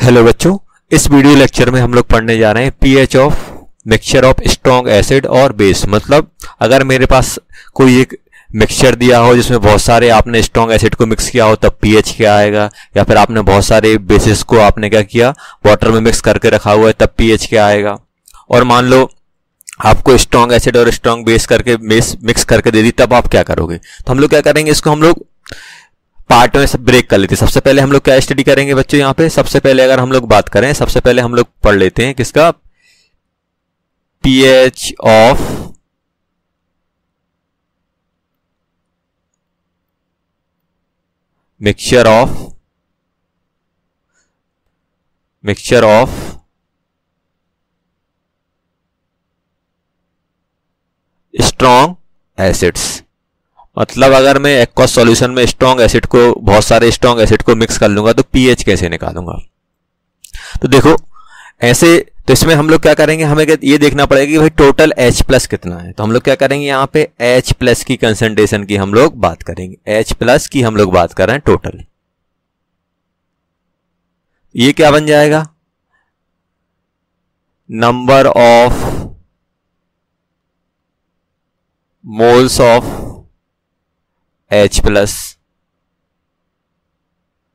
Hello बच्चों, इस video lecture में हम लोग पढ़ने जा रहे हैं pH of mixture of strong acid और बेस। मतलब अगर मेरे पास कोई एक मिक्सचर दिया हो जिसमें बहुत सारे आपने स्ट्रॉन्ग एसिड को मिक्स किया हो तब पीएच क्या आएगा, या फिर आपने बहुत सारे बेसिस को आपने क्या किया वाटर में मिक्स करके रखा हुआ है तब पीएच क्या आएगा। और मान लो आपको स्ट्रॉन्ग एसिड और स्ट्रॉन्ग बेस करके मिक्स करके दे दी, तब आप क्या करोगे। तो हम लोग क्या करेंगे, इसको हम लोग पार्ट में ब्रेक कर लेते हैं। सबसे पहले हम लोग क्या स्टडी करेंगे बच्चों, यहाँ पे सबसे पहले अगर हम लोग बात करें, सबसे पहले हम लोग पढ़ लेते हैं किसका, pH of mixture of strong acids. मतलब अगर मैं एक्वस सॉल्यूशन में स्ट्रॉन्ग एसिड को, बहुत सारे स्ट्रॉन्ग एसिड को मिक्स कर लूंगा तो पीएच कैसे निकालूंगा। तो देखो ऐसे, तो इसमें हम लोग क्या करेंगे, हमें ये देखना पड़ेगा कि भाई टोटल H प्लस कितना है। तो हम लोग क्या करेंगे, यहाँ पे H प्लस की कंसंट्रेशन की हम लोग बात करेंगे। H प्लस की हम लोग बात कर रहे हैं टोटल। ये क्या बन जाएगा, number of moles of H plus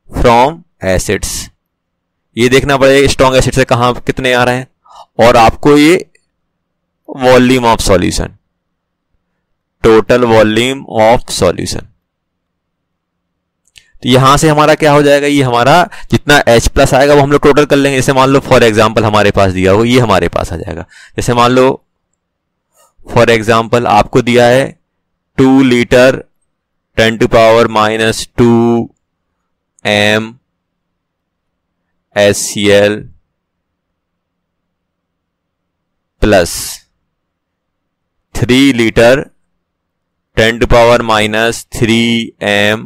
from acids. ये देखना पड़ेगा स्ट्रॉन्ग एसिड से कहां कितने आ रहे हैं, और आपको ये volume of solution, total volume of solution. तो यहां से हमारा क्या हो जाएगा, ये हमारा जितना H प्लस आएगा वो हम लोग टोटल कर लेंगे। जैसे मान लो फॉर एग्जांपल हमारे पास दिया हो, ये हमारे पास आ जाएगा। जैसे मान लो फॉर एग्जांपल आपको दिया है 2 litre 10 to power minus 2 m HCl plus 3 litre 10 to power minus 3 m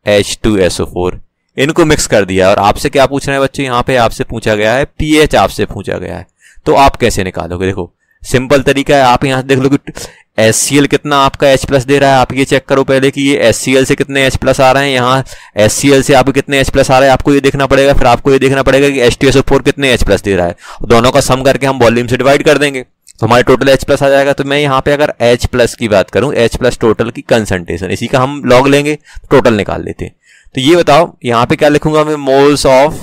H2SO4। इनको मिक्स कर दिया और आपसे क्या पूछ रहे हैं बच्चों, यहां पे आपसे पूछा गया है पीएच, आपसे पूछा गया है। तो आप कैसे निकालोगे, देखो सिंपल तरीका है। आप यहां से देख लो कि HCl कितना आपका H प्लस दे रहा है, आप ये चेक करो पहले कि ये HCl से कितने H प्लस आ रहे हैं, यहाँ HCl से आपको कितने H प्लस आ रहे हैं, आपको ये देखना पड़ेगा। फिर आपको ये देखना पड़ेगा कि H2SO4 कितने H प्लस दे रहा है, दोनों का सम करके हम वॉल्यूम से डिवाइड कर देंगे तो हमारे टोटल H प्लस आ जाएगा। तो मैं यहाँ पे अगर H प्लस की बात करूं, H प्लस टोटल की कंसंट्रेशन, इसी का हम लॉग लेंगे, टोटल निकाल लेते हैं। तो ये बताओ यहाँ पे क्या लिखूंगा मैं, moles of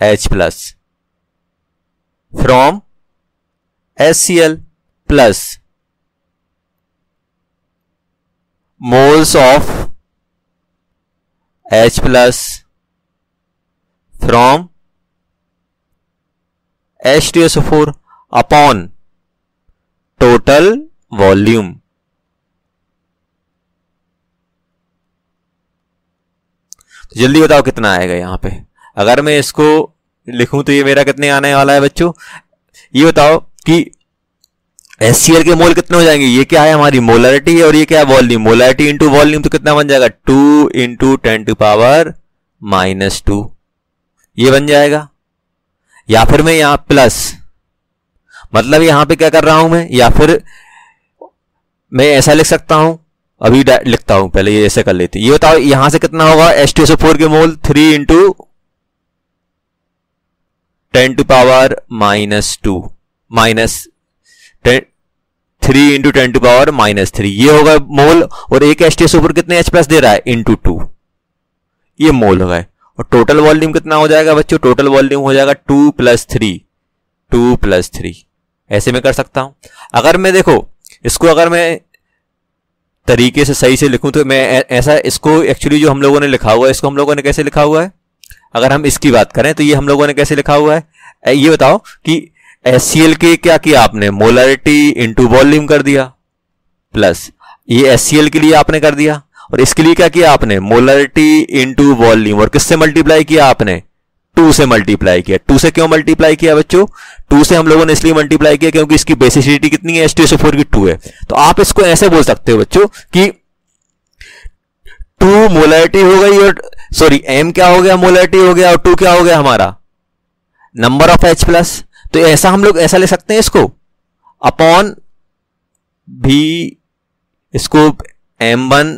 H plus from HCl plus moles of H plus from H2SO4 upon total volume. तो जल्दी बताओ कितना आएगा यहाँ पे। अगर मैं इसको लिखूं तो ये मेरा कितने आने वाला है बच्चों, ये बताओ कि HCl के मोल कितने हो जाएंगे। ये क्या है, हमारी मोलरिटी है, और ये क्या है, वॉल्यूम। मोलरिटी इंटू वॉल्यूम तो कितना बन जाएगा, 2 इंटू 10 to power minus 2, ये बन जाएगा। या फिर मैं यहां प्लस, मतलब यहां पे क्या कर रहा हूं मैं, या फिर मैं ऐसा लिख सकता हूं, अभी लिखता हूं, पहले ये ऐसे कर लेते। ये बताओ यहां से कितना होगा, H2SO4 के मोल 3 into 10 to power minus 2 minus 3 into 10 to power minus 3, ये होगा मोल। और एक H2SO4 कितने H प्लस दे रहा है, इंटू 2, ये मोल हो गए। और टोटल वॉल्यूम कितना हो जाएगा बच्चों, टोटल वॉल्यूम हो जाएगा 2 + 3, 2 + 3। ऐसे मैं कर सकता हूं। अगर मैं देखो इसको, अगर मैं तरीके से सही से लिखूं तो मैं ऐसा, इसको एक्चुअली जो हम लोगों ने लिखा हुआ है, इसको हम लोगों ने कैसे लिखा हुआ है, अगर हम इसकी बात करें तो ये हम लोगों ने कैसे लिखा हुआ है, ये बताओ कि HCl के क्या किया आपने, मोलरिटी इंटू वॉल्यूम कर दिया, प्लस ये HCl के लिए आपने कर दिया, और इसके लिए क्या किया आपने, मोलरिटी इंटू वॉल्यूम, और किससे मल्टीप्लाई किया आपने, 2 से मल्टीप्लाई किया। 2 से क्यों मल्टीप्लाई किया बच्चों, 2 से हम लोगों ने इसलिए मल्टीप्लाई किया क्योंकि इसकी बेसिसिटी कितनी है, H2SO4 की 2 है। तो आप इसको ऐसे बोल सकते हो बच्चों कि 2 मोलरिटी हो गई, और सॉरी M क्या हो गया, मोलरिटी हो गया, और 2 क्या हो गया हमारा नंबर ऑफ H प्लस। तो ऐसा हम लोग ऐसा ले सकते हैं इसको, अपॉन भी, इसको M1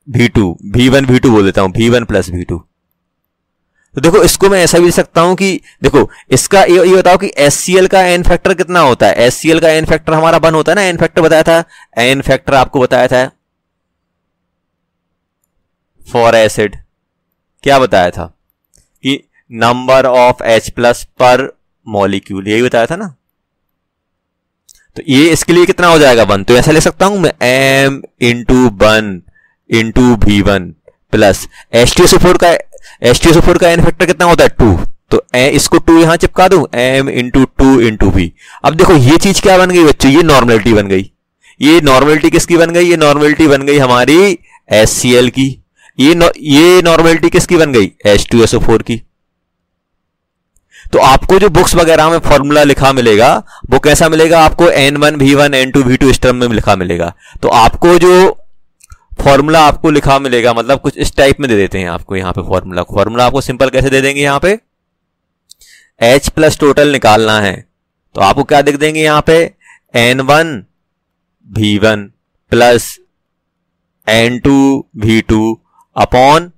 V2, V1 V2 बोल देता हूं, V1 प्लस V2। तो देखो इसको मैं ऐसा भी लिख सकता हूं कि देखो इसका ये बताओ कि HCl का एन फैक्टर कितना होता है। HCl का एन फैक्टर हमारा 1 होता है ना, एन फैक्टर बताया था, एन फैक्टर आपको बताया था फॉर एसिड, क्या बताया था कि नंबर ऑफ H प्लस पर मॉलिक्यूल, यही बताया था ना। तो ये इसके लिए कितना हो जाएगा 1, तो ऐसा ले सकता हूं मैं m into 1 into V1 plus H2SO4 का एन फैक्टर कितना होता है 2, तो इसको 2 यहां चिपका दूं, m इंटू 2 इंटू V। अब देखो ये चीज क्या बन गई बच्चों, ये नॉर्मलिटी बन गई। ये नॉर्मलिटी किसकी बन गई, ये नॉर्मलिटी बन गई हमारी HCl की। ये नॉर्मलिटी किसकी बन गई, H2SO4 की। तो आपको जो बुक्स वगैरह में फॉर्मूला लिखा मिलेगा वो कैसा मिलेगा आपको, N1 V1 N2 V2 इस टर्म में लिखा मिलेगा। तो आपको जो फॉर्मूला आपको लिखा मिलेगा मतलब कुछ इस टाइप में दे देते हैं आपको यहाँ पे फॉर्मूला आपको सिंपल कैसे दे देंगे, यहाँ पे H प्लस टोटल निकालना है तो आपको क्या लिख देंगे यहाँ पे, N1 V1 plus N2 V2 upon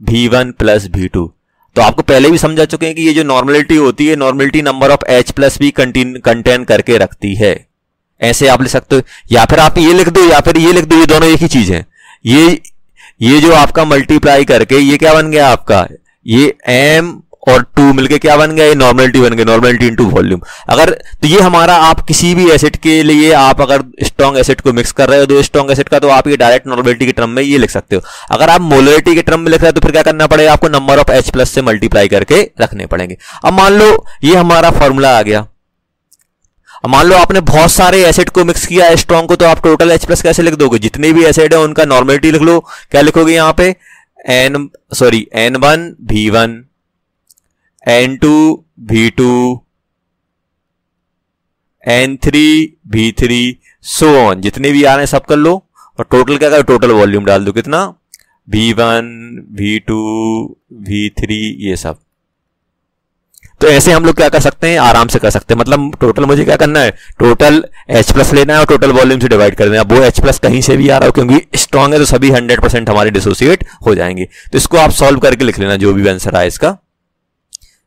V1 plus V2। तो आपको पहले भी समझा चुके हैं कि ये जो नॉर्मलिटी होती है, normality number of H plus भी कंटेन करके रखती है। ऐसे आप लिख सकते हो, या फिर आप ये लिख दो या फिर ये लिख दो, ये दोनों एक ही चीज है। ये जो आपका मल्टीप्लाई करके ये क्या बन गया आपका, ये m और 2 मिलके क्या बन गया, ये नॉर्मलिटी बन गया, नॉर्मलिटी इनटू वॉल्यूम। अगर तो ये हमारा, आप किसी भी एसिड के लिए आप अगर स्ट्रॉन्ग एसिड को मिक्स कर रहे हो, दो स्ट्रॉन्ग एसिड का, तो आप ये डायरेक्ट नॉर्मलिटी के टर्म में ये लिख सकते हो। अगर आप मोलरिटी के टर्म में लिख रहे हो तो फिर क्या करना पड़ेगा आपको, नंबर ऑफ H प्लस से मल्टीप्लाई करके रखने पड़ेंगे। अब मान लो ये हमारा फॉर्मूला आ गया। अब मान लो आपने बहुत सारे एसिड को मिक्स किया है स्ट्रॉन्ग को, तो आप टोटल H प्लस कैसे लिख दोगे, जितने भी एसिड है उनका नॉर्मलिटी लिख लो। क्या लिखोगे यहाँ पे, N1 V1 N2 V2 N3 V3 so on, जितने भी आ रहे हैं सब कर लो और टोटल क्या करो, टोटल वॉल्यूम डाल दो, कितना V1 V2 V3 ये सब। तो ऐसे हम लोग क्या कर सकते हैं, आराम से कर सकते हैं। मतलब टोटल मुझे क्या करना है, टोटल H प्लस लेना है और टोटल वॉल्यूम से डिवाइड कर देना है। वो H प्लस कहीं से भी आ रहा हो, क्योंकि स्ट्रॉन्ग है तो सभी 100% हमारे डिसोसिएट हो जाएंगे। तो इसको आप सॉल्व करके लिख लेना, जो भी आंसर आए इसका,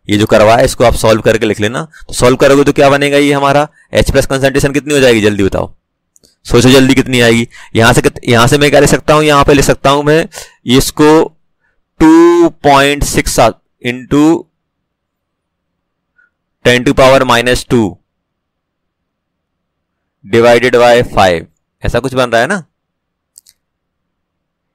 ये जो करवाया इसको आप सॉल्व करके लिख लेना। तो सॉल्व करोगे तो क्या बनेगा, ये हमारा H प्लस कंसंट्रेशन कितनी हो जाएगी, जल्दी बताओ, सोचो जल्दी कितनी आएगी। यहां से मैं क्या लिख सकता हूं, यहां पे लिख सकता हूं मैं इसको 2.6 इंटू 10⁻⁻2 डिवाइडेड बाय 5, ऐसा कुछ बन रहा है ना।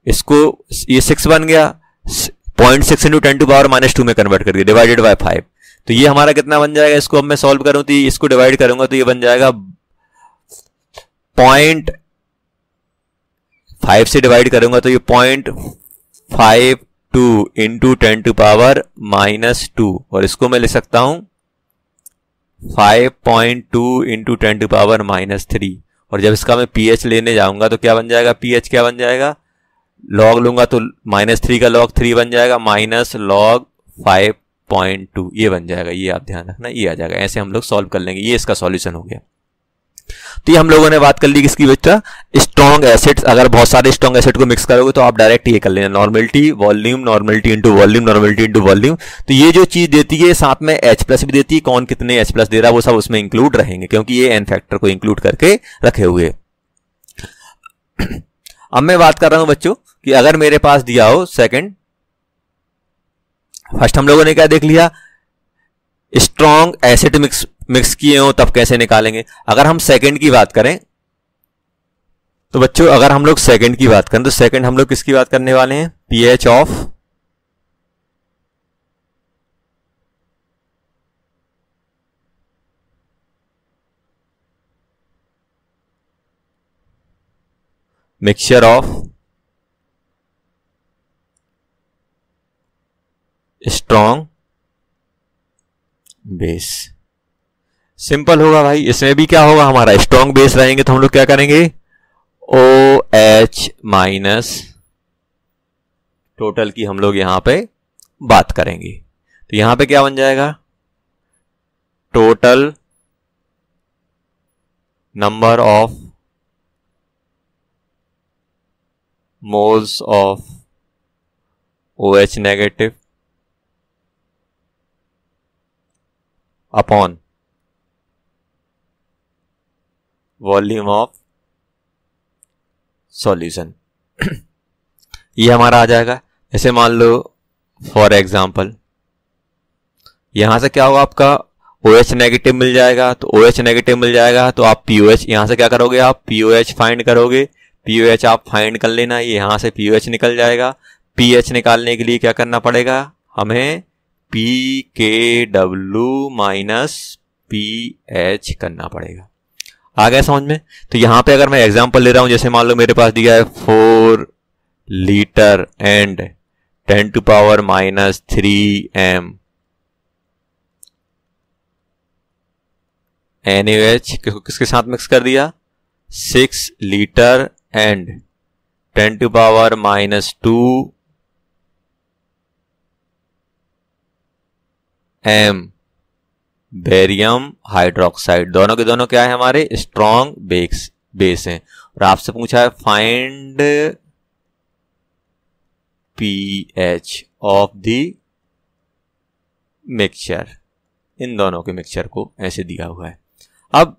इसको ये 6 बन गया, 0.6 इंटू 10⁻⁻2 में कन्वर्ट कर दिया, डिवाइडेड बाय 5। तो ये हमारा कितना बन जाएगा, इसको अब मैं सॉल्व करूं तो इसको डिवाइड करूंगा तो ये बन जाएगा 0.5 से डिवाइड करूंगा तो ये 0.52 इंटू 10⁻⁻2, और इसको मैं लिख सकता हूं 5.2 इंटू 10⁻⁻3। और जब इसका मैं pH लेने जाऊंगा तो क्या बन जाएगा, pH क्या बन जाएगा, लॉग लूंगा तो -3 का लॉग 3 बन जाएगा, माइनस लॉग 5.2 ये बन जाएगा। ये आप ध्यान रखना, ये आ जाएगा। ऐसे हम लोग सॉल्व कर लेंगे, ये इसका सॉल्यूशन हो गया। तो ये हम लोगों ने बात कर ली किसकी बच्चा, स्ट्रॉन्ग एसिड्स। अगर बहुत सारे स्ट्रॉन्ग एसिड को मिक्स करोगे तो आप डायरेक्ट ये कर लेना, normality volume, normality into volume, normality into volume. तो ये जो चीज देती है साथ में H प्लस भी देती है, कौन कितने H प्लस दे रहा है वो सब उसमें इंक्लूड रहेंगे, क्योंकि ये एन फैक्टर को इंक्लूड करके रखे हुए। अब मैं बात कर रहा हूं बच्चों कि अगर मेरे पास दिया हो सेकंड, फर्स्ट हम लोगों ने क्या देख लिया, स्ट्रॉन्ग एसिड मिक्स किए हो तब कैसे निकालेंगे। अगर हम सेकंड की बात करें तो बच्चों, अगर हम लोग सेकंड की बात करें तो सेकंड हम लोग किसकी बात करने वाले हैं, pH of mixture of strong base. Simple होगा भाई, इसमें भी क्या होगा, हमारा स्ट्रॉन्ग बेस रहेंगे तो हम लोग क्या करेंगे, OH माइनस टोटल की हम लोग यहां पे बात करेंगे। तो यहां पे क्या बन जाएगा, total number of moles of OH negative upon volume of solution. ये हमारा आ जाएगा। जैसे मान लो फॉर एग्जांपल यहां से क्या होगा, आपका OH नेगेटिव मिल जाएगा, तो OH नेगेटिव मिल जाएगा तो आप POH यहां से क्या करोगे, आप POH फाइंड करोगे। POH आप फाइंड कर लेना, ये यहां से POH निकल जाएगा। pH निकालने के लिए क्या करना पड़ेगा, हमें pKw माइनस pH करना पड़ेगा। आ गया समझ में? तो यहां पे अगर मैं एग्जांपल ले रहा हूं, जैसे मान लो मेरे पास दिया है 4 liter and 10 to power minus 3 m NaOH किसके साथ मिक्स कर दिया, 6 liter and 10 to power minus 2 m barium hydroxide. दोनों के दोनों क्या है, हमारे स्ट्रॉन्ग बेस हैं। और आपसे पूछा है find pH of the mixture. इन दोनों के मिक्सचर को ऐसे दिया हुआ है। अब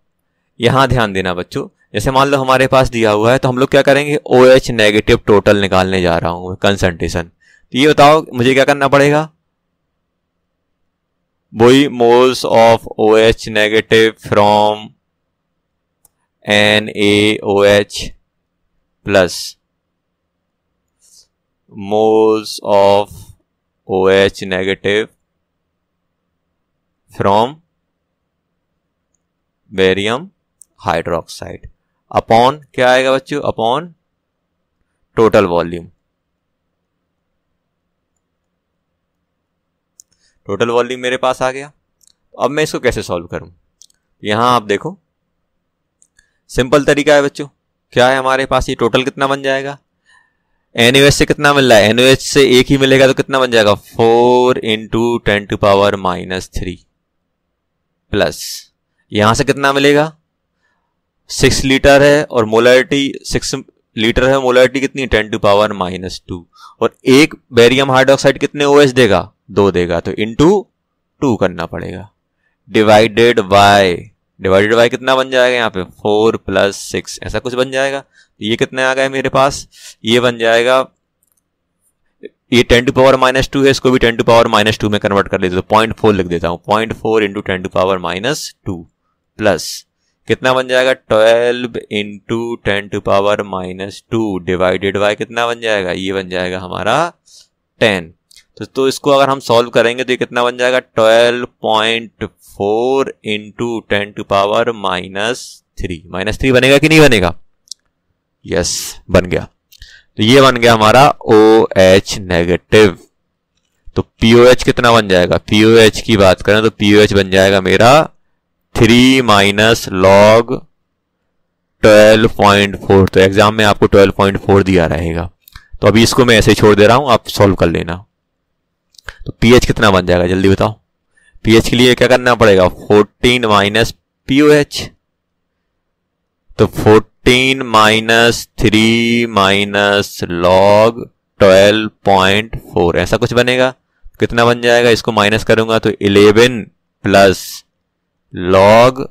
यहां ध्यान देना बच्चों, जैसे मान लो हमारे पास दिया हुआ है तो हम लोग क्या करेंगे, OH नेगेटिव टोटल निकालने जा रहा हूं कंसंट्रेशन। तो ये बताओ मुझे क्या करना पड़ेगा, वही moles of OH negative from NaOH plus moles of OH negative from barium hydroxide upon क्या आएगा बच्चों, upon total volume. Total volume मेरे पास आ गया। अब मैं इसको कैसे सॉल्व करूं, यहां आप देखो सिंपल तरीका है बच्चों। क्या है हमारे पास, ये टोटल कितना बन जाएगा, NaOH से कितना मिल रहा है, NaOH से एक ही मिलेगा तो कितना बन जाएगा, 4 into 10 to power minus 3 plus यहां से कितना मिलेगा, 6 लीटर है और मोलरिटी 6 लीटर है, मोलरिटी कितनी 10 टू पावर माइनस 2 और एक बेरियम हाइड्रोक्साइड कितने OH देगा, 2 देगा, तो इंटू 2 करना पड़ेगा डिवाइडेड बाय कितना बन जाएगा यहाँ पे 4 प्लस 6 ऐसा कुछ बन जाएगा। तो ये कितने आ गए मेरे पास, ये बन जाएगा, ये 10 टू पावर माइनस 2 है, इसको भी 10 टू पावर माइनस 2 में कन्वर्ट कर लेते तो 0.4 लिख देता हूं, 0.4 into 10 to power minus 2 plus कितना बन जाएगा 12 into 10 to power minus 2 divided by कितना बन जाएगा, ये बन जाएगा हमारा 10। तो इसको अगर हम सॉल्व करेंगे तो ये कितना बन जाएगा 12.4 इंटू 10 टू पावर माइनस 3 बनेगा कि नहीं बनेगा, यस बन गया। तो ये बन गया हमारा OH नेगेटिव। तो POH कितना बन जाएगा, POH की बात करें तो POH बन जाएगा मेरा 3 माइनस लॉग 12.4। तो एग्जाम में आपको 12.4 दिया रहेगा। तो अभी इसको मैं ऐसे ही छोड़ दे रहा हूं, आप सॉल्व कर लेना। तो pH कितना बन जाएगा जल्दी बताओ, pH के लिए क्या करना पड़ेगा 14 माइनस POH, तो 14 माइनस 3 माइनस लॉग 12.4 ऐसा कुछ बनेगा। कितना बन जाएगा, इसको माइनस करूंगा तो 11 प्लस लॉग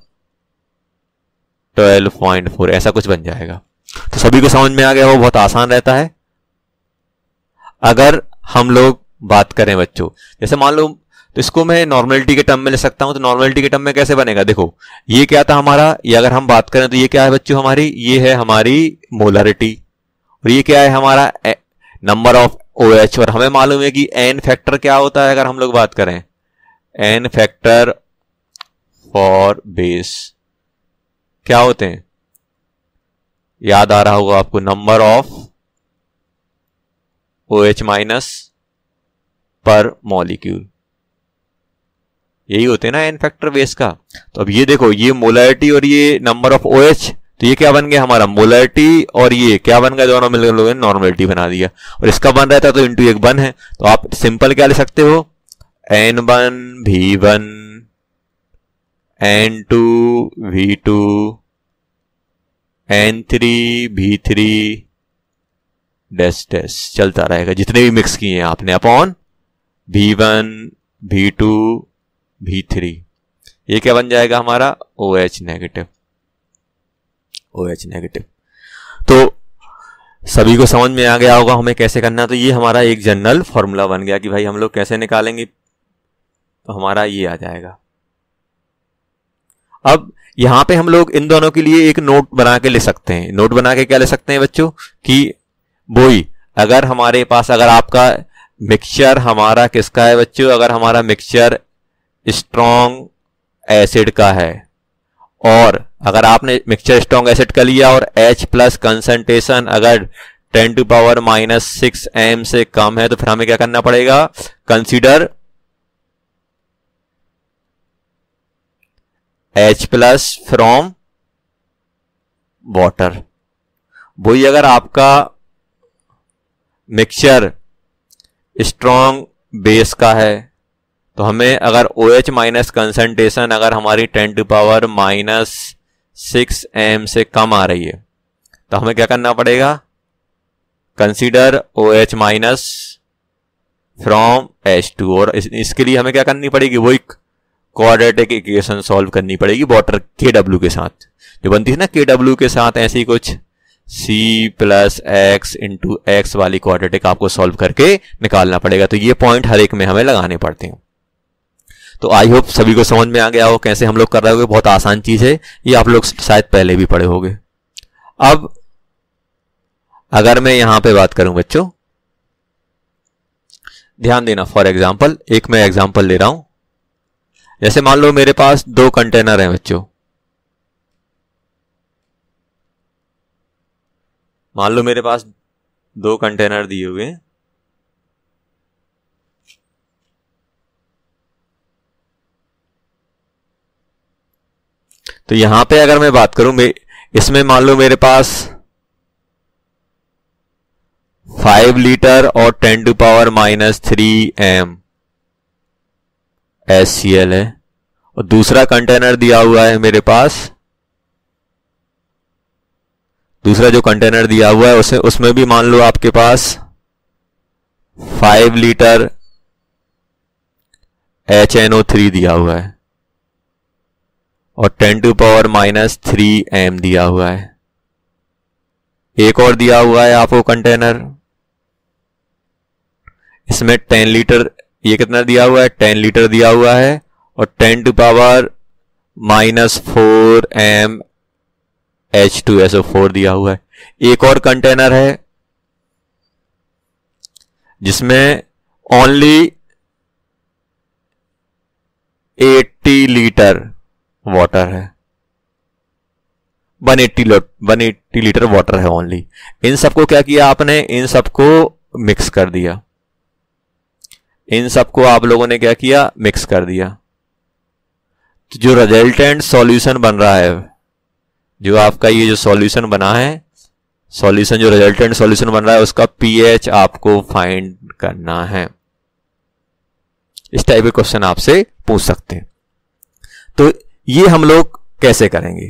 12.4 ऐसा कुछ बन जाएगा। तो सभी को समझ में आ गया, वो बहुत आसान रहता है। अगर हम लोग बात करें बच्चों, जैसे मान लो तो इसको मैं नॉर्मलिटी के टर्म में ले सकता हूं। तो नॉर्मलिटी के टर्म में कैसे बनेगा, देखो ये क्या था हमारा, ये अगर हम बात करें तो ये क्या है बच्चों हमारी, ये है हमारी मोलरिटी और ये क्या है हमारा नंबर ऑफ OH। और हमें मालूम है कि N फैक्टर क्या होता है, अगर हम लोग बात करें N फैक्टर फॉर बेस क्या होते हैं, याद आ रहा होगा आपको, नंबर ऑफ OH माइनस पर मॉलिक्यूल, यही होते हैं ना N फैक्टर बेस का। तो अब ये देखो, ये मोलरिटी और ये नंबर ऑफ OH, तो ये क्या बन गया हमारा मोलरिटी और ये क्या बन गया, दोनों मिलकर लोगों ने नॉर्मलिटी बना दिया। और इसका बन रहता तो इंटू 1 1 है। तो आप सिंपल क्या ले सकते हो, N1 V1 N2 V2 N3 V3 dash dash चलता रहेगा जितने भी मिक्स किए हैं आपने, अपॉन V1 V2 V3। ये क्या बन जाएगा हमारा OH नेगेटिव, OH नेगेटिव। तो सभी को समझ में आ गया होगा हमें कैसे करना है। तो ये हमारा एक जनरल फॉर्मूला बन गया कि भाई हम लोग कैसे निकालेंगे, तो हमारा ये आ जाएगा। अब यहां पे हम लोग इन दोनों के लिए एक नोट बना के ले सकते हैं। नोट बना के क्या ले सकते हैं बच्चों कि वही अगर हमारे पास, अगर आपका मिक्सचर हमारा किसका है बच्चों, अगर हमारा मिक्सचर स्ट्रॉन्ग एसिड का है और अगर आपने मिक्सचर स्ट्रॉन्ग एसिड का लिया और H प्लस कंसंट्रेशन अगर 10⁻⁻6 m से कम है, तो फिर हमें क्या करना पड़ेगा, consider H plus from water. वही अगर आपका मिक्सचर स्ट्रॉन्ग बेस का है तो हमें अगर OH माइनस कंसंट्रेशन अगर हमारी 10⁻⁻6 m से कम आ रही है तो हमें क्या करना पड़ेगा, consider OH minus from H2। और इसके लिए हमें क्या करनी पड़ेगी, वो एक क्वाड्रेटिक इक्वेशन सॉल्व करनी पड़ेगी वाटर KW के साथ, जो बनती है ना KW के साथ ऐसी कुछ C plus x into x वाली क्वाड्रेटिक आपको सॉल्व करके निकालना पड़ेगा। तो ये पॉइंट हर एक में हमें लगाने पड़ते हैं। तो आई होप सभी को समझ में आ गया हो कैसे हम लोग कर रहे होंगे। बहुत आसान चीज है ये, आप लोग शायद पहले भी पढ़े होंगे। अब अगर मैं यहां पे बात करूं बच्चों, ध्यान देना, फॉर एग्जांपल एक मैं एग्जांपल ले रहा हूं। जैसे मान लो मेरे पास 2 कंटेनर हैं बच्चों, मान लो मेरे पास 2 कंटेनर दिए हुए हैं। तो यहां पे अगर मैं बात करूं, इसमें मान लो मेरे पास 5 लीटर और 10⁻³ m HCl है, और दूसरा कंटेनर दिया हुआ है मेरे पास, दूसरा जो कंटेनर दिया हुआ है उसमें भी मान लो आपके पास 5 लीटर HNO3 दिया हुआ है और 10⁻³ m दिया हुआ है। एक और दिया हुआ है आपको कंटेनर, इसमें 10 लीटर, ये कितना दिया हुआ है, 10 लीटर दिया हुआ है और 10⁻⁻4 m H2SO4 दिया हुआ है। एक और कंटेनर है जिसमें ओनली 80 लीटर वाटर है, 180 लीटर वाटर है ओनली। इन सबको क्या किया आपने, इन सबको मिक्स कर दिया, इन सबको आप लोगों ने क्या किया, मिक्स कर दिया। तो जो रिजल्टेंट सॉल्यूशन बन रहा है, जो आपका ये जो सॉल्यूशन बना है, सॉल्यूशन जो रिजल्टेंट सॉल्यूशन बन रहा है उसका pH आपको फाइंड करना है। इस टाइप के क्वेश्चन आपसे पूछ सकते हैं। तो ये हम लोग कैसे करेंगे,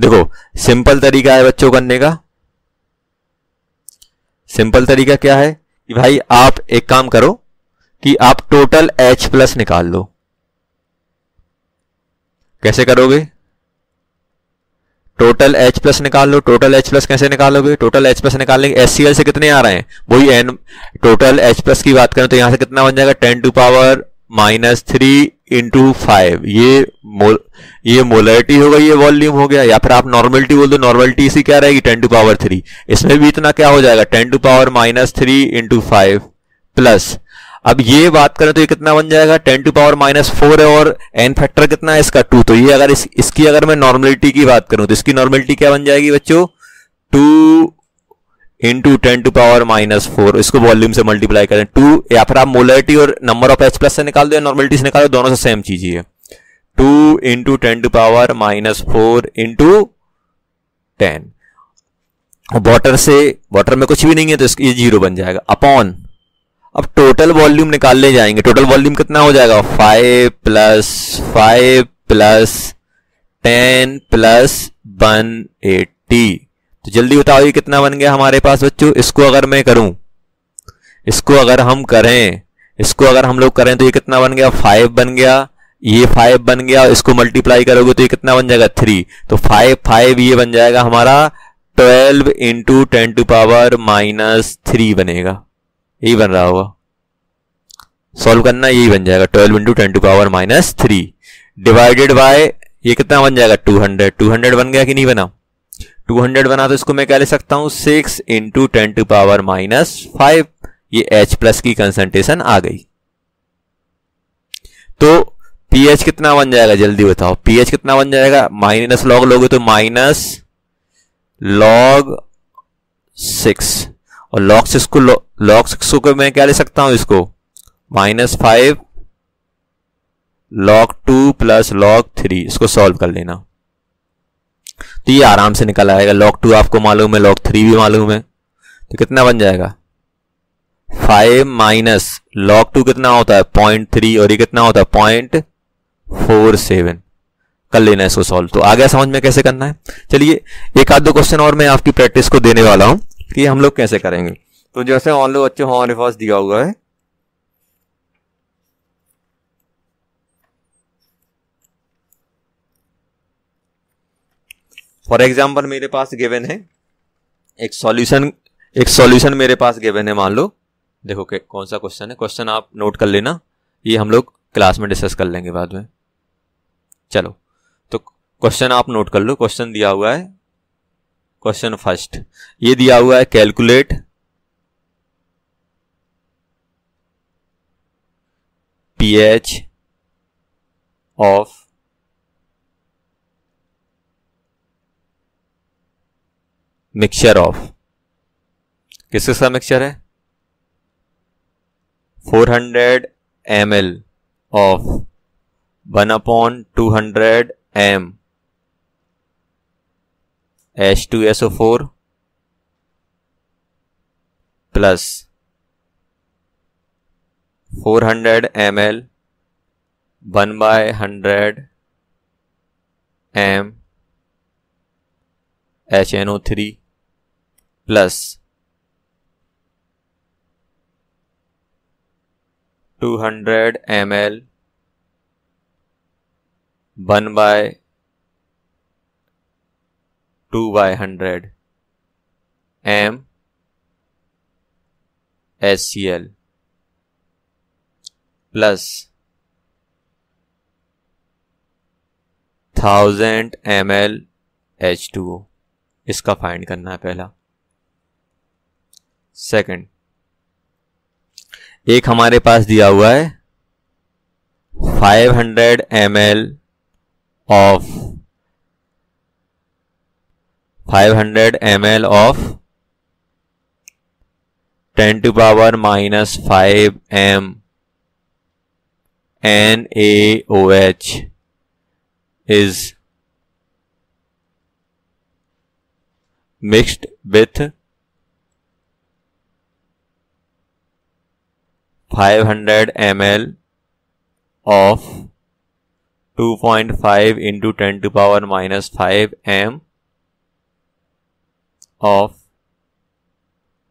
देखो सिंपल तरीका है बच्चों करने का। सिंपल तरीका क्या है कि भाई आप एक काम करो कि आप टोटल H प्लस निकाल लो। कैसे करोगे, टोटल H प्लस निकाल लो। टोटल H प्लस कैसे निकालोगे, टोटल H प्लस निकालने के HCl से कितने आ रहे हैं, वही n। टोटल H प्लस की बात करें तो यहां से कितना बन जाएगा, 10⁻³ इंटू 5। ये मोलरिटी हो गई, ये वॉल्यूम हो गया, या फिर आप नॉर्मलिटी बोल दो। नॉर्मलिटी इसी क्या रहेगी, 10⁻3। इसमें भी इतना क्या हो जाएगा, 10⁻³ इंटू 5 प्लस, अब ये बात करें तो ये कितना बन जाएगा, 10⁻⁴ है और n फैक्टर कितना है इसका, 2। तो ये अगर इसकी अगर मैं नॉर्मलिटी की बात करूं तो इसकी नॉर्मलिटी क्या बन जाएगी बच्चों, 2 इंटू 10⁻⁴। इसको वॉल्यूम से मल्टीप्लाई करें 2, या फिर आप मोलरिटी और नंबर ऑफ H प्लस से निकाल दो या नॉर्मलिटी से निकाल दो, दोनों से सेम चीज ही है। 2 इंटू 10⁻⁴ इंटू 10। वाटर में कुछ भी नहीं है तो ये 0 बन जाएगा, अपॉन, अब टोटल वॉल्यूम निकालने जाएंगे। टोटल वॉल्यूम कितना हो जाएगा, 5 प्लस 5 प्लस 10 प्लस 180 तो जल्दी बताओ ये कितना बन गया हमारे पास बच्चों। इसको अगर मैं करूं, इसको अगर हम करें, इसको अगर हम लोग करें तो ये कितना बन गया, 5 बन गया, ये 5 बन गया, इसको मल्टीप्लाई करोगे तो ये कितना बन जाएगा, 3। तो 5 5 ये बन जाएगा हमारा 12 इंटू 10⁻³ बनेगा। यही बन रहा होगा, सॉल्व करना यही बन जाएगा 12 इंटू 10⁻³ डिवाइडेड बाय ये कितना बन जाएगा 200। 200 बन गया कि नहीं बना, 200 बना तो इसको मैं क्या ले सकता हूं 6 इंटू 10⁻⁵। ये H प्लस की कंसंट्रेशन आ गई। तो pH कितना बन जाएगा जल्दी बताओ, pH कितना बन जाएगा, माइनस लॉग लोगे तो माइनस log 6 और log 6 को मैं क्या ले सकता हूं इसको -5 log 2 प्लस log 3। इसको सॉल्व कर लेना तो ये आराम से निकल आएगा। log 2 आपको मालूम है, log 3 भी मालूम है, तो कितना बन जाएगा 5 माइनस log 2 कितना होता है 0.3 और ये कितना होता है 0.47। कर लेना इसको सॉल्व। तो आ गया समझ में कैसे करना है। चलिए एक आध दो क्वेश्चन और मैं आपकी प्रैक्टिस को देने वाला हूं कि हम लोग कैसे करेंगे। तो जैसे मान लो बच्चों हमारे पास दिया हुआ है फॉर एग्जाम्पल मेरे पास गिवन है एक सॉल्यूशन मेरे पास गिवन है। मान लो देखो कि कौन सा क्वेश्चन है, क्वेश्चन आप नोट कर लेना, ये हम लोग क्लास में डिस्कस कर लेंगे बाद में। चलो तो क्वेश्चन आप नोट कर लो। क्वेश्चन दिया हुआ है, क्वेश्चन फर्स्ट ये दिया हुआ है calculate pH of mixture of, किसका मिक्सचर है 400 ml of 1/200 m H2SO4 plus 400 ml 1/100 m HNO3 plus 200 ml 1/2/100 m HCl plus 1000 ml H2O। इसका फाइंड करना है पहला। सेकंड एक हमारे पास दिया हुआ है 500 ml of 10⁻⁵ m NaOH is mixed with 500 ml of 2.5 into 10⁻⁵ m of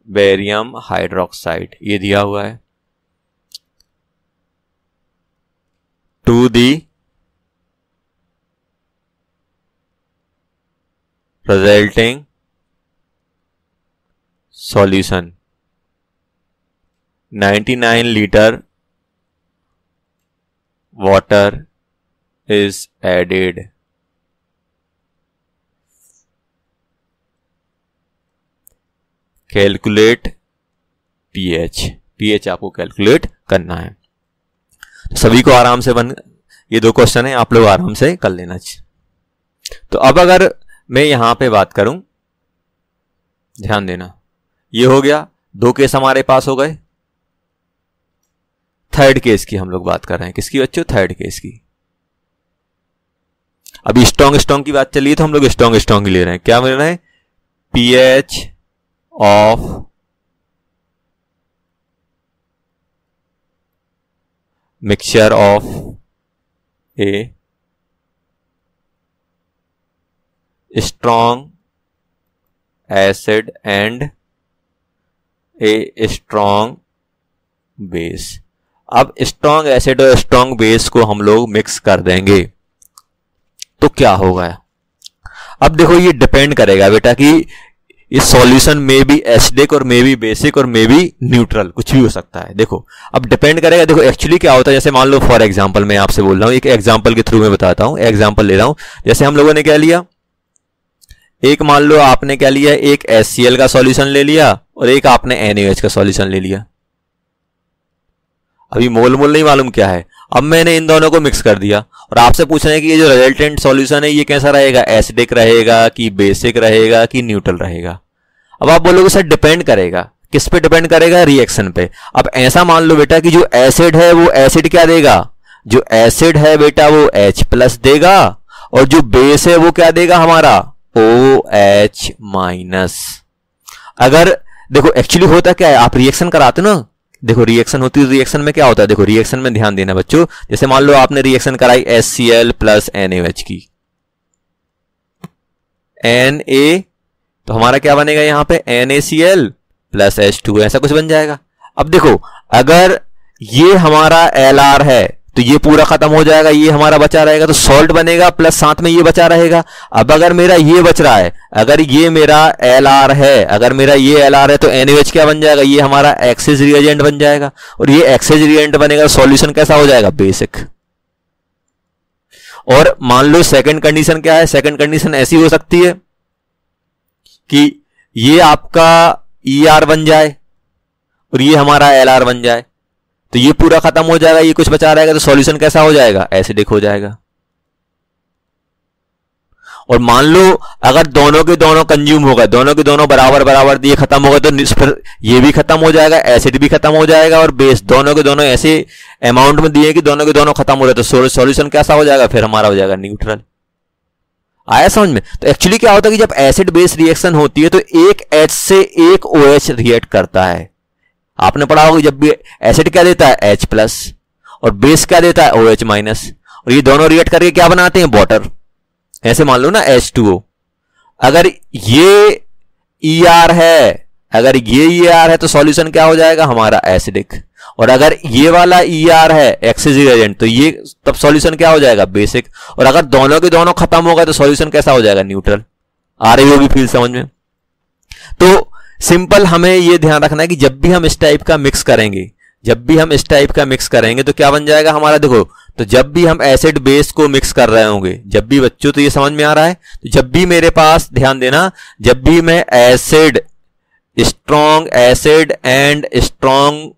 barium hydroxide, ये दिया हुआ है to the resulting solution 99 liter water is added। Calculate pH आपको कैलकुलेट करना है। तो सभी को आराम से ये दो क्वेश्चन है, आप लोग आराम से कर लेना चाहिए। तो अब अगर मैं यहां पे बात करूं, ध्यान देना, ये हो गया, दो केस हमारे पास हो गए। थर्ड केस की हम लोग बात कर रहे हैं, किसकी बच्चों, थर्ड केस की। अभी स्ट्रॉन्ग की बात चलिए तो हम लोग स्ट्रॉन्ग ले रहे हैं। क्या मिल रहा है, pH of mixture of a strong acid and a strong base. अब स्ट्रॉन्ग एसिड और स्ट्रॉन्ग बेस को हम लोग मिक्स कर देंगे तो क्या होगा। अब देखो ये डिपेंड करेगा बेटा कि इस सॉल्यूशन में भी एसिडिक और मे भी बेसिक और मे भी न्यूट्रल, कुछ भी हो सकता है। देखो अब डिपेंड करेगा। देखो एक्चुअली क्या होता है, जैसे मान लो फॉर एग्जांपल मैं आपसे बोल रहा हूं, एक एग्जांपल के थ्रू मैं बताता हूं, एग्जांपल ले रहा हूं। जैसे हम लोगों ने क्या लिया, एक मान लो आपने क्या लिया, एक HCl का सॉल्यूशन ले लिया और एक आपने NaOH का सॉल्यूशन ले लिया। अभी मोल मोल नहीं मालूम क्या है। अब मैंने इन दोनों को मिक्स कर दिया और आपसे पूछ रहे हैं कि ये जो रिजल्टेंट सॉल्यूशन है ये कैसा रहेगा, एसिडिक रहेगा कि बेसिक रहेगा कि न्यूट्रल रहेगा। अब आप बोलोगे सर डिपेंड करेगा, किस पे डिपेंड करेगा, रिएक्शन पे। अब ऐसा मान लो बेटा कि जो एसिड है वो एसिड क्या देगा, जो एसिड है बेटा वो H+ देगा और जो बेस है वो क्या देगा हमारा OH-। अगर देखो एक्चुअली होता क्या है, आप रिएक्शन कराते हो ना, देखो रिएक्शन होती है, रिएक्शन में क्या होता है, देखो रिएक्शन में ध्यान देना बच्चों। जैसे मान लो आपने रिएक्शन कराई HCl प्लस NaOH की, Na तो हमारा क्या बनेगा यहां पे NaCl प्लस H2, ऐसा कुछ बन जाएगा। अब देखो अगर ये हमारा Lr है तो ये पूरा खत्म हो जाएगा, ये हमारा बचा रहेगा तो सॉल्ट बनेगा प्लस साथ में ये बचा रहेगा। अब अगर मेरा ये बच रहा है, अगर ये मेरा Lr है, अगर मेरा ये Lr है तो NaOH क्या बन जाएगा, ये हमारा एक्सेस रिएजेंट बन जाएगा और ये एक्सेस रिएजेंट बनेगा, सॉल्यूशन कैसा हो जाएगा, बेसिक। और मान लो सेकंड कंडीशन क्या है, सेकंड कंडीशन ऐसी हो सकती है कि ये आपका ER बन जाए और ये हमारा Lr बन जाए, तो ये पूरा खत्म हो जाएगा, ये कुछ बचा रहेगा तो सॉल्यूशन कैसा हो जाएगा, एसिडिक हो जाएगा। और मान लो अगर दोनों के दोनों कंज्यूम होगा, दोनों के दोनों बराबर बराबर दिए खत्म होगा, तो फिर ये भी खत्म हो जाएगा, एसिड भी खत्म हो जाएगा और बेस, दोनों के दोनों ऐसे अमाउंट में दिए कि दोनों के दोनों खत्म हो रहे, तो सॉल्यूशन कैसा हो जाएगा, फिर हमारा हो जाएगा न्यूट्रल। आया समझ में। तो एक्चुअली क्या होता है कि जब एसिड बेस रिएक्शन होती है तो एक H से एक OH रिएक्ट करता है। आपने पढ़ा होगा जब भी एसिड क्या देता है H+ और बेस क्या देता है OH-, और ये दोनों रिएक्ट करके क्या बनाते हैं, वाटर। ऐसे मान लो ना H2O। अगर ये ER है, अगर ये ER है तो सॉल्यूशन क्या हो जाएगा हमारा एसिडिक, और अगर ये वाला ER है एक्सेस रिएजेंट तो ये तब सॉल्यूशन क्या हो जाएगा, बेसिक। और अगर दोनों के दोनों खत्म हो गए तो सॉल्यूशन कैसा हो जाएगा, न्यूट्रल। आ रही होगी फील समझ में। तो सिंपल हमें ये ध्यान रखना है कि जब भी हम इस टाइप का मिक्स करेंगे, जब भी हम इस टाइप का मिक्स करेंगे तो क्या बन जाएगा हमारा, देखो तो जब भी हम एसिड बेस को मिक्स कर रहे होंगे, जब भी बच्चों, तो ये समझ में आ रहा है, तो जब भी मेरे पास ध्यान देना, जब भी मैं acid, strong acid and strong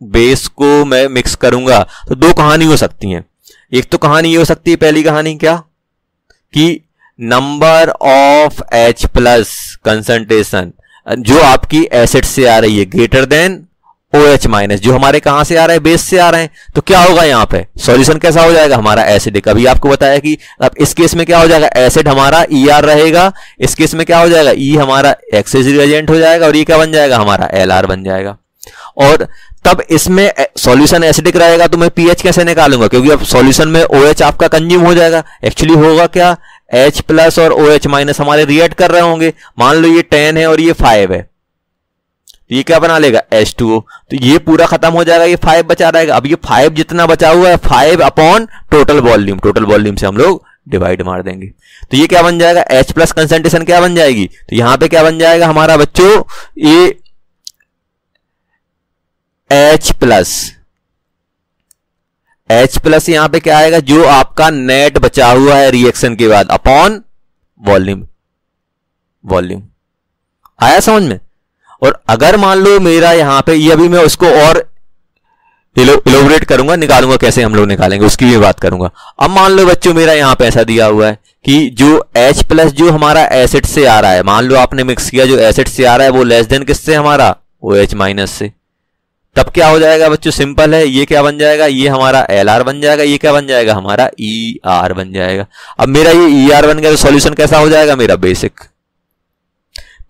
base को मैं मिक्स करूंगा तो दो कहानी हो सकती हैं। एक तो कहानी ये हो सकती है, पहली कहानी क्या, कि नंबर ऑफ H+ कंसंट्रेशन जो आपकी एसिड से आ रही है ग्रेटर देन OH-, जो हमारे कहां से आ रहा है, बेस से आ रहे हैं, तो क्या होगा यहां पे, सॉल्यूशन कैसा हो जाएगा हमारा एसिडिक। अभी आपको बताया कि अब इस केस में क्या हो जाएगा, एसिड हमारा ER रहेगा, इस केस में क्या हो जाएगा, E हमारा एक्सेस रिएजेंट हो जाएगा और ये क्या बन जाएगा हमारा Lr बन जाएगा। और तब इसमें सॉल्यूशन एसिडिक रहेगा तो मैं pH कैसे निकालूंगा, क्योंकि अब सॉल्यूशन में OH आपका कंज्यूम हो जाएगा। एक्चुअली होगा क्या, H+ और OH- हमारे रिएक्ट कर रहे होंगे। मान लो ये 10 है और ये 5 है, ये क्या बना लेगा, H2O, तो ये पूरा खत्म हो जाएगा, ये 5 बचा रहेगा। अब ये 5 जितना बचा हुआ है 5 upon total volume, total volume से हम लोग डिवाइड मार देंगे, तो ये क्या बन जाएगा, H+ कंसंट्रेशन क्या बन जाएगी, तो यहां पे क्या बन जाएगा हमारा बच्चों, ये H+ यहां पे क्या आएगा, जो आपका नेट बचा हुआ है रिएक्शन के बाद अपॉन वॉल्यूम, वॉल्यूम। आया समझ में। और अगर मान लो मेरा यहां पे, ये अभी मैं उसको और इलोबरेट करूंगा, निकालूंगा कैसे हम लोग निकालेंगे उसकी भी बात करूंगा। अब मान लो बच्चों मेरा यहां पे ऐसा दिया हुआ है कि जो H+ जो हमारा एसिड से आ रहा है, मान लो आपने मिक्स किया, जो एसिड से आ रहा है वो लेस देन किससे, हमारा OH- से, तब क्या हो जाएगा बच्चों, सिंपल है, ये क्या बन जाएगा, ये हमारा Lr बन जाएगा, ये क्या बन जाएगा हमारा ER बन जाएगा। अब मेरा ये ER बन गया तो सॉल्यूशन कैसा हो जाएगा मेरा, बेसिक।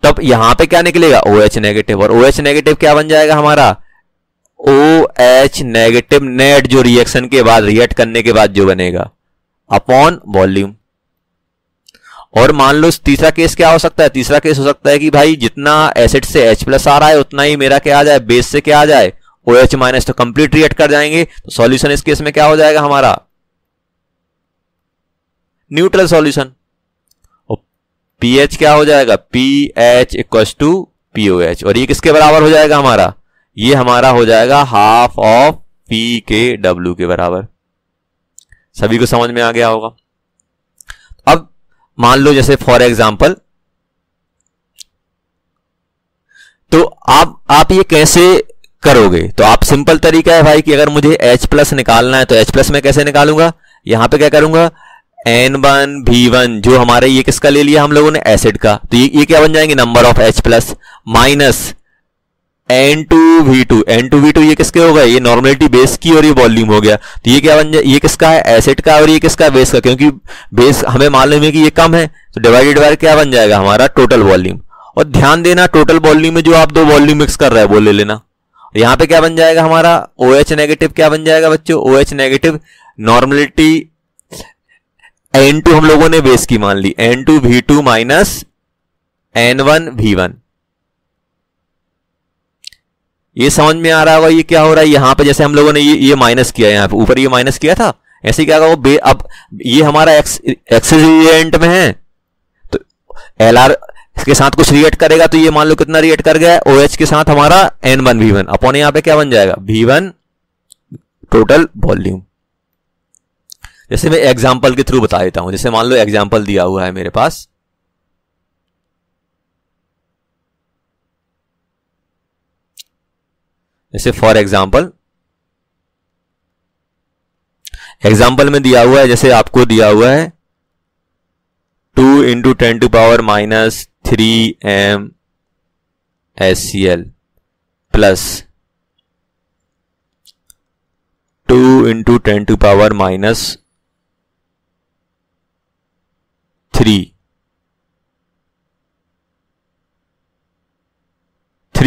तब यहां पे क्या निकलेगा, OH-, और OH- क्या बन जाएगा हमारा, OH- नेट, जो रिएक्शन के बाद, रिएक्ट करने के बाद जो बनेगा अपॉन वॉल्यूम। और मान लो तीसरा केस क्या हो सकता है, तीसरा केस हो सकता है कि भाई जितना एसिड से H प्लस आ रहा है उतना ही मेरा क्या आ जाए, बेस से क्या आ जाए, OH माइनस। तो कंप्लीट रिएक्ट कर जाएंगे। तो सॉल्यूशन इस केस में क्या हो जाएगा हमारा, न्यूट्रल सॉल्यूशन। और पीएच क्या हो जाएगा, पीएच इक्वल्स टू POH। और ये किसके बराबर हो जाएगा हमारा, ये हमारा हो जाएगा हाफ ऑफ पी के डब्ल्यू के बराबर। सभी को समझ में आ गया होगा। अब मान लो जैसे फॉर एग्जांपल, तो आप ये कैसे करोगे, तो आप सिंपल तरीका है भाई कि अगर मुझे H प्लस निकालना है तो H प्लस में कैसे निकालूंगा, यहां पे क्या करूंगा, N1V1 जो हमारे ये किसका ले लिया हम लोगों ने, एसिड का। तो ये क्या बन जाएंगे, number of H plus minus N2V2। N2V2 ये किसके हो गए, ये नॉर्मलिटी बेस की और ये वॉल्यूम हो गया। तो ये क्या बन जाए, ये किसका है, एसिड का, और ये किसका, बेस का। क्योंकि बेस हमें मालूम है कि ये कम है, तो डिवाइडेड बाय क्या बन जाएगा हमारा, टोटल वॉल्यूम। और ध्यान देना टोटल वॉल्यूम में जो आप दो वॉल्यूम मिक्स कर रहे हैं वो ले लेना। यहां पे क्या बन जाएगा हमारा, OH नेगेटिव क्या बन जाएगा बच्चों, OH नेगेटिव नॉर्मलिटी N2 हम लोगों ने बेस की मान ली, N2V2 माइनस N1V1। ये समझ में आ रहा होगा ये क्या हो रहा है। यहां पे जैसे हम लोगों ने ये माइनस किया, यहां पे ऊपर ये माइनस किया था, ऐसे क्या होगा, अब ये हमारा एक्स रिएक्टेंट में है तो LR इसके साथ कुछ रिएक्ट करेगा, तो ये मान लो कितना रिएक्ट कर गया है, OH के साथ हमारा N1V1 अपॉन यहां पे क्या बन जाएगा, V1 टोटल वॉल्यूम। जैसे मैं एग्जांपल के थ्रू बता देता हूं। जैसे मान लो एग्जांपल दिया हुआ है मेरे पास, जैसे फॉर एग्जांपल में दिया हुआ है, जैसे आपको दिया हुआ है 2 × 10⁻³ MgCl प्लस 2 × 10⁻³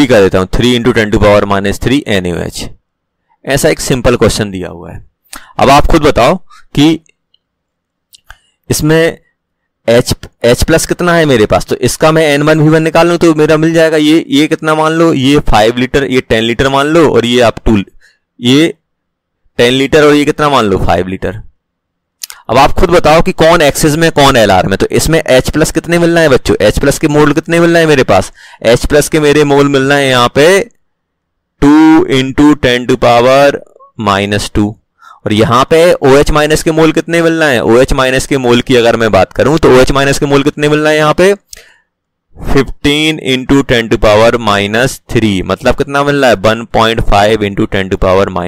कर देता हूं, 3 × 10⁻³ NaOH। ऐसा एक सिंपल क्वेश्चन दिया हुआ है। अब आप खुद बताओ कि इसमें H प्लस कितना है मेरे पास, तो इसका मैं N1V1 निकाल लूं तो मेरा मिल जाएगा ये कितना मान लो, ये 5 लीटर, ये 10 लीटर मान लो, और ये आप 2, ये 10 लीटर और ये कितना मान लो 5 लीटर। अब आप खुद बताओ कि कौन एक्सिस में कौन LR में। तो इसमें H प्लस कितने मिलना है बच्चों, H प्लस के मोल कितने मिलना है मेरे पास, H प्लस के मेरे मोल मिलना है यहाँ पे 2 × 10⁻²। और यहां पे OH माइनस के मोल कितने मिलना है, OH माइनस के मोल की अगर मैं बात करूं तो OH माइनस के मोल कितने मिलना है यहां पे 15 × 10⁻³ मतलब कितना मिल रहा है 1.5 ×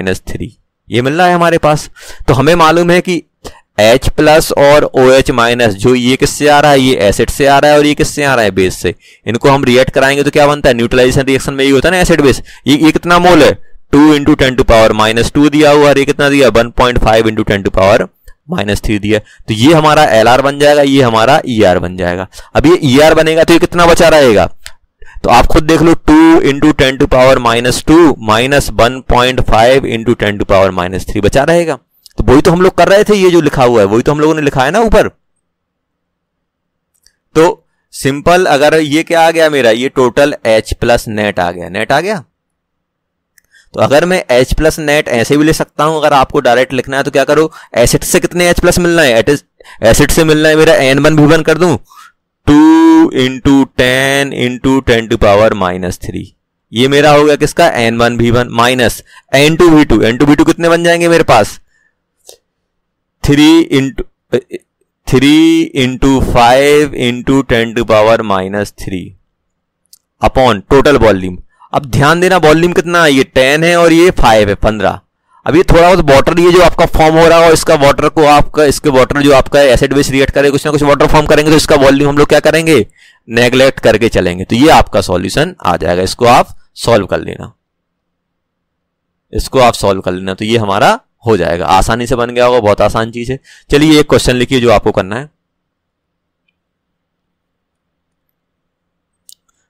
10⁻³ ये मिल रहा है हमारे पास। तो हमें मालूम है कि H प्लस और OH माइनस जो ये किससे आ रहा है, ये एसिड से आ रहा है और ये किससे आ रहा है, बेस से। इनको हम रिएक्ट कराएंगे तो क्या बनता है, न्यूट्रलाइजेशन रिएक्शन में ये होता है ना एसिड बेस। ये कितना मोल है 2 × 10⁻² दिया हुआ और ये कितना दिया 1.5 × 10⁻³ दिया। तो ये हमारा LR बन जाएगा, ये हमारा ER बन जाएगा। अब ये ER बनेगा तो ये कितना बचा रहेगा, तो आप खुद देख लो 2 × 10⁻² माइनस 1.5 × 10⁻³ बचा रहेगा। तो वही तो हम लोग कर रहे थे, ये जो लिखा हुआ है वही तो हम लोगों ने लिखा है ना ऊपर। तो सिंपल अगर ये क्या आ गया मेरा, ये टोटल H प्लस नेट आ गया, नेट आ गया। तो अगर मैं H प्लस नेट ऐसे भी ले सकता हूं, अगर आपको डायरेक्ट लिखना है तो क्या करो, एसिड से कितने H प्लस मिलना है, एसिड से मिलना है मेरा N1V1 कर दूं 2 × 10 × 10⁻³ ये मेरा हो गया किसका N1V1 माइनस N2V2। N2V2 कितने बन जाएंगे मेरे पास 3 × 5 × 10⁻³ अपॉन टोटल वॉल्यूम। अब ध्यान देना वॉल्यूम कितना है, ये 10 है और ये 5 है 15। अब ये थोड़ा बहुत वाटर, ये जो आपका फॉर्म हो रहा हो इसका वाटर को आपका, इसके वाटर जो आपका एसिड बेस रिएक्ट करे कुछ ना कुछ वाटर फॉर्म करेंगे तो इसका वॉल्यूम हम लोग क्या करेंगे, नेग्लेक्ट करके चलेंगे। तो ये आपका सॉल्यूशन आ जाएगा, इसको आप सॉल्व कर लेना, इसको आप सॉल्व कर लेना। तो ये हमारा हो जाएगा, आसानी से बन गया होगा, बहुत आसान चीज है। चलिए एक क्वेश्चन लिखिए जो आपको करना है।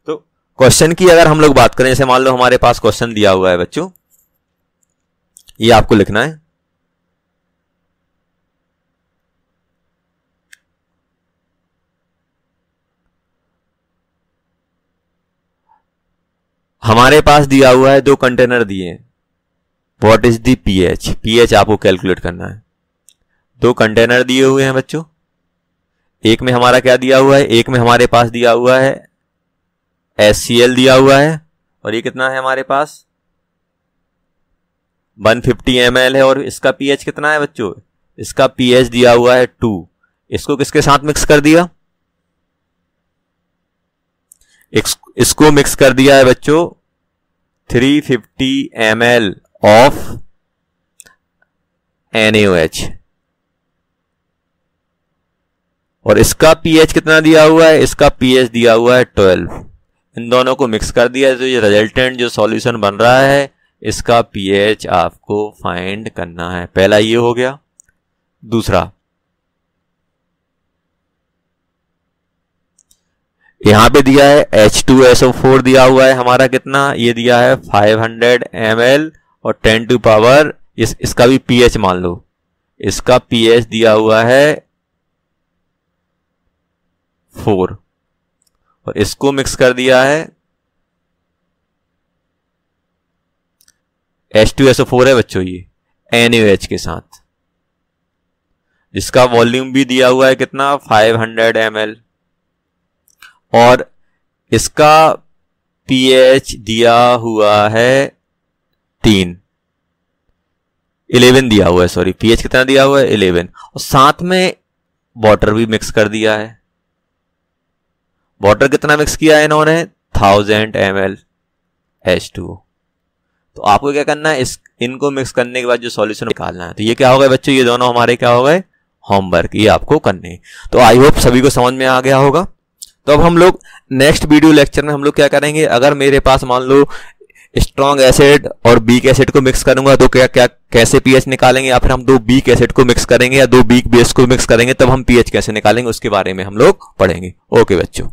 तो क्वेश्चन की अगर हम लोग बात करें, जैसे मान लो हमारे पास क्वेश्चन दिया हुआ है बच्चों, ये आपको लिखना है हमारे पास दिया हुआ है, दो कंटेनर दिए हैं, what is the pH, pH आपको कैलकुलेट करना है। दो कंटेनर दिए हुए हैं बच्चों, एक में हमारा क्या दिया हुआ है, एक में हमारे पास दिया हुआ है HCl दिया हुआ है, और ये कितना है हमारे पास 150 ml है, और इसका पीएच कितना है बच्चों, इसका पीएच दिया हुआ है 2। इसको किसके साथ मिक्स कर दिया, इसको मिक्स कर दिया है बच्चों 350 ml ऑफ NaOH, और इसका पीएच कितना दिया हुआ है, इसका पीएच दिया हुआ है 12। इन दोनों को मिक्स कर दिया, तो ये रिजल्टेंट जो सॉल्यूशन बन रहा है इसका पीएच आपको फाइंड करना है। पहला ये हो गया। दूसरा, यहां पे दिया है H2SO4 दिया हुआ है हमारा कितना, ये दिया है 500 ml और 10 टू पावर, इसका भी पीएच मान लो, इसका पीएच दिया हुआ है 4, और इसको मिक्स कर दिया है H2SO4 है बच्चों ये NaOH के साथ, जिसका वॉल्यूम भी दिया हुआ है कितना 500 ml, और इसका पीएच दिया हुआ है 11 दिया हुआ है, सॉरी पीएच कितना दिया हुआ है 11, और साथ में वाटर भी मिक्स कर दिया है। वाटर कितना मिक्स किया है इन्होंने 1000 ml H2O। तो आपको क्या करना है, इनको मिक्स करने के बाद जो सॉल्यूशन निकालना है। तो ये क्या हो गया बच्चों, ये दोनों हमारे क्या हो गए होमवर्क, ये आपको करने हैं। तो आई होप सभी को समझ में आ गया होगा। तो अब हम लोग नेक्स्ट वीडियो लेक्चर में हम लोग क्या करेंगे, अगर मेरे पास मान लो स्ट्रॉन्ग एसिड और वीक एसिड को मिक्स करूंगा तो क्या क्या कैसे पीएच निकालेंगे, या फिर हम दो वीक एसिड को मिक्स करेंगे या दो वीक बेस को मिक्स करेंगे तब हम पीएच कैसे निकालेंगे, उसके बारे में हम लोग पढ़ेंगे। ओके बच्चों।